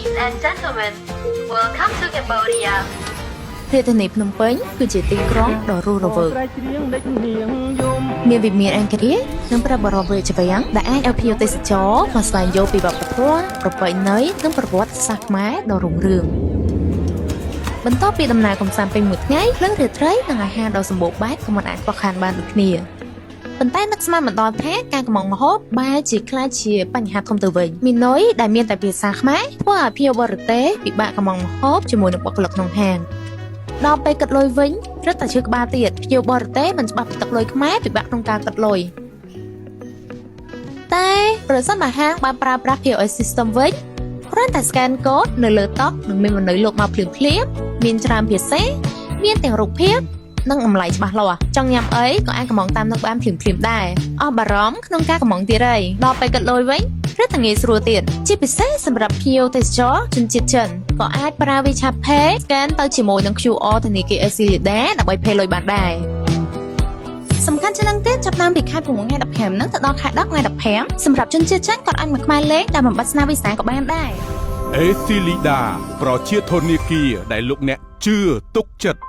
Ladies and gentlemen, welcome to Cambodia. រាជធានីភ្នំពេញគឺជាទីក្រុងដ៏រស់រវើកមានវិមានអង្គរាជនិងព្រះបរមរាជវាំងដែលអាចឲ្យភ្ញៀវទេសចរមកស្វែងយល់ពីវប្បធម៌ប្រពៃណីនិងប្រវត្តិសាស្ត្រខ្មែរដ៏រុងរឿងបន្ទាប់ពីដំណើរកម្សាន្តពេញមួយថ្ងៃភ្លឹងរាត្រីនិងអាហារដ៏សម្បូរបែបក៏មិនអាចខ្វះខានបានដូចគ្នាប៉ុន្តែនឹកស្មានមិនដល់ថាការកម្មងម្ហូបបែរជាខ្លាចជាបញ្ហាធំទៅវិញមីនុយដែលមានតែភាសាខ្មែរធ្វើឲ្យភ្ញៀវបរទេសពិបាកកម្មងម្ហូបជាមួយនឹងបុគ្គលិកក្នុងហាងដល់ពេលគិតលុយវិញរត់តែឈឺក្បាលទៀតភ្ញៀវបរទេសមិនច្បាស់ពីទឹកលុយខ្មែរពិបាកក្នុងការគិតលុយតែប្រសិនបើហាងបានប្រើប្រាស់ POS system វិញគ្រាន់តែ scan code នៅលើតុនឹងមានមនុស្សលោកមកភ្លាមមានច្រើនភាសាមានទាំងរូបភាពនិងតម្លៃច្បាស់លាស់ចង់ញ៉ាំអីក៏អាចកម្មងតាមនឹងបានភ្លាមដែរអស់បារម្ភក្នុងការកម្មងទៀតហើយដល់ពេលគិតលុយវិញឬតែងាយស្រួលទៀតជាពិសេសសម្រាប់ភ្ញៀវទេសចរជនជាតិចិនក៏អាចប្រើ WeChat Pay scan ទៅជាមួយនឹង QR ធនាគារ Aclida ដើម្បី pay លុយបានដែរសំខាន់ជាងនឹងទៀតចាប់តាមពីខែ6ថ្ងៃ15នឹងទៅដល់ខែ10ថ្ងៃ15សម្រាប់ជនជាតិចិនក៏អាចមកខ្មែរលេងដែលមិនបាត់ស្នាវីសាក៏បានដែរ Aclida ប្រជាធនាគារដែលលោកអ្នកជឿទុកចិត្ត